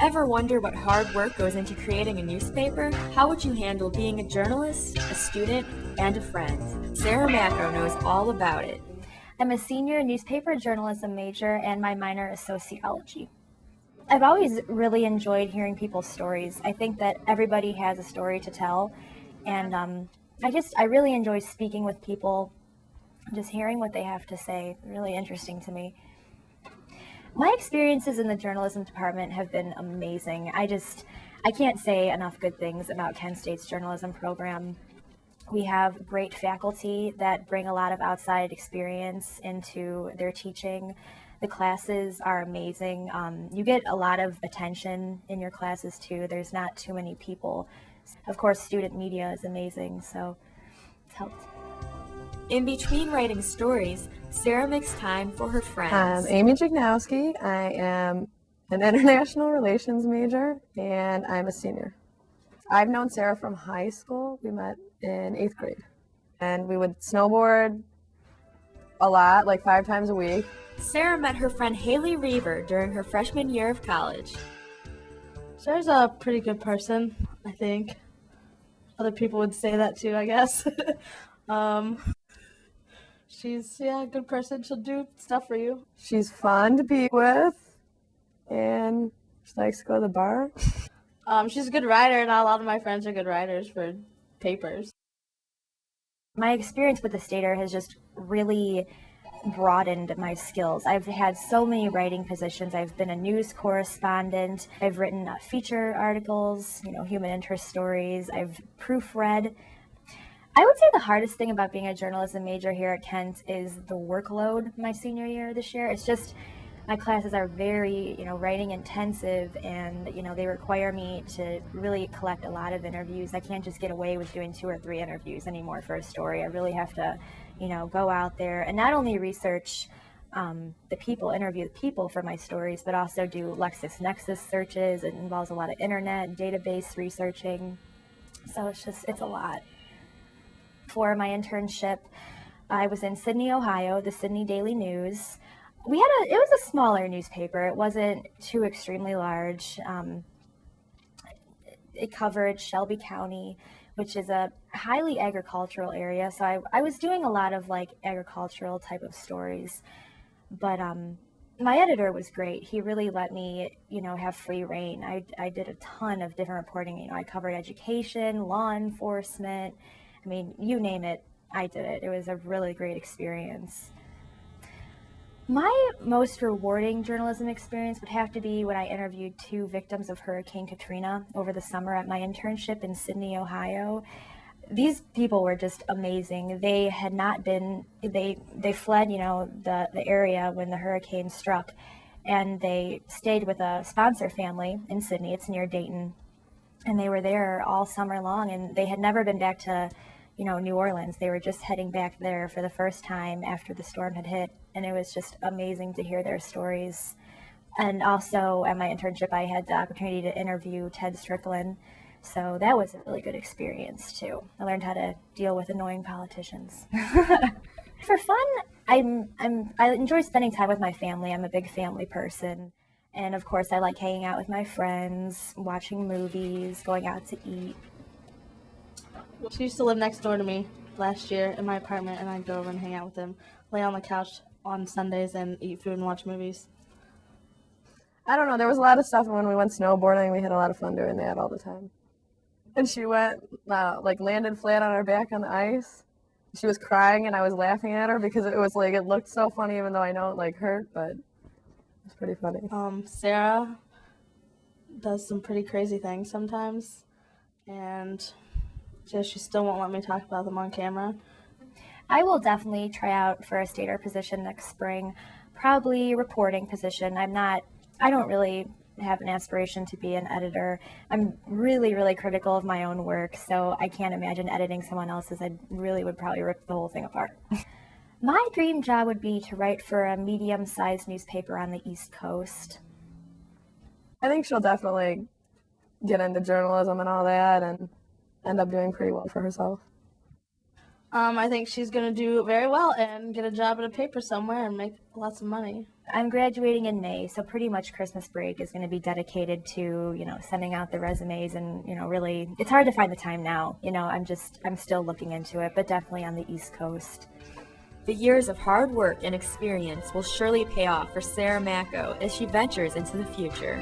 Ever wonder what hard work goes into creating a newspaper? How would you handle being a journalist, a student, and a friend? Sara Macco knows all about it. I'm a senior newspaper journalism major, and my minor is sociology. I've always really enjoyed hearing people's stories. I think that everybody has a story to tell, and I really enjoy speaking with people, just hearing what they have to say. Really interesting to me. My experiences in the journalism department have been amazing. I can't say enough good things about Kent State's journalism program. We have great faculty that bring a lot of outside experience into their teaching. The classes are amazing. You get a lot of attention in your classes too. There's not too many people. Of course, student media is amazing, so it's helped. In between writing stories, Sara makes time for her friends. I'm Amy Jignowski. I am an international relations major, and I'm a senior. I've known Sara from high school. We met in 8th grade, and we would snowboard a lot, like 5 times a week. Sara met her friend Haley Reaver during her freshman year of college. Sara's a pretty good person, I think. Other people would say that too, I guess. She's a good person. She'll do stuff for you. She's fun to be with, and she likes to go to the bar. She's a good writer. Not a lot of my friends are good writers for papers. My experience with the Stater has just really broadened my skills. I've had so many writing positions. I've been a news correspondent. I've written feature articles, human interest stories. I've proofread. I would say the hardest thing about being a journalism major here at Kent is the workload my senior year this year. It's just my classes are very, writing intensive, and, they require me to really collect a lot of interviews. I can't just get away with doing 2 or 3 interviews anymore for a story. I really have to, go out there and not only research interview the people for my stories, but also do LexisNexis searches. It involves a lot of internet and database researching. So it's a lot. For my internship, I was in Sydney, Ohio, the Sydney Daily News. It was a smaller newspaper. It wasn't too extremely large. It covered Shelby County, which is a highly agricultural area. So I was doing a lot of agricultural type of stories. But my editor was great. He really let me, have free reign. I did a ton of different reporting. I covered education, law enforcement. I mean, you name it, I did it. It was a really great experience. My most rewarding journalism experience would have to be when I interviewed 2 victims of Hurricane Katrina over the summer at my internship in Sydney, Ohio. These people were just amazing. They had not been, they fled, the area when the hurricane struck, and they stayed with a sponsor family in Sydney. It's near Dayton. And they were there all summer long, and they had never been back to New Orleans. They were just heading back there for the first time after the storm had hit, and it was just amazing to hear their stories. And also at my internship, I had the opportunity to interview Ted Strickland, so that was a really good experience too. I learned how to deal with annoying politicians. For fun, I enjoy spending time with my family. I'm a big family person. And of course, I like hanging out with my friends, watching movies, going out to eat. She used to live next door to me last year in my apartment, and I'd go over and hang out with him, lay on the couch on Sundays and eat food and watch movies. I don't know, there was a lot of stuff when we went snowboarding. We had a lot of fun doing that all the time. And she went, landed flat on her back on the ice. She was crying, and I was laughing at her because it was it looked so funny, even though I know it hurt, but it's pretty funny. Sara does some pretty crazy things sometimes, and she still won't let me talk about them on camera. I will definitely try out for a Stater position next spring, probably reporting position. I don't really have an aspiration to be an editor. I'm really, really critical of my own work, so I can't imagine editing someone else's. I really would probably rip the whole thing apart. My dream job would be to write for a medium-sized newspaper on the East Coast. I think she'll definitely get into journalism and all that and end up doing pretty well for herself. I think she's going to do very well and get a job at a paper somewhere and make lots of money. I'm graduating in May, so pretty much Christmas break is going to be dedicated to, sending out the resumes and, really, it's hard to find the time now. I'm still looking into it, but definitely on the East Coast. The years of hard work and experience will surely pay off for Sara Macco as she ventures into the future.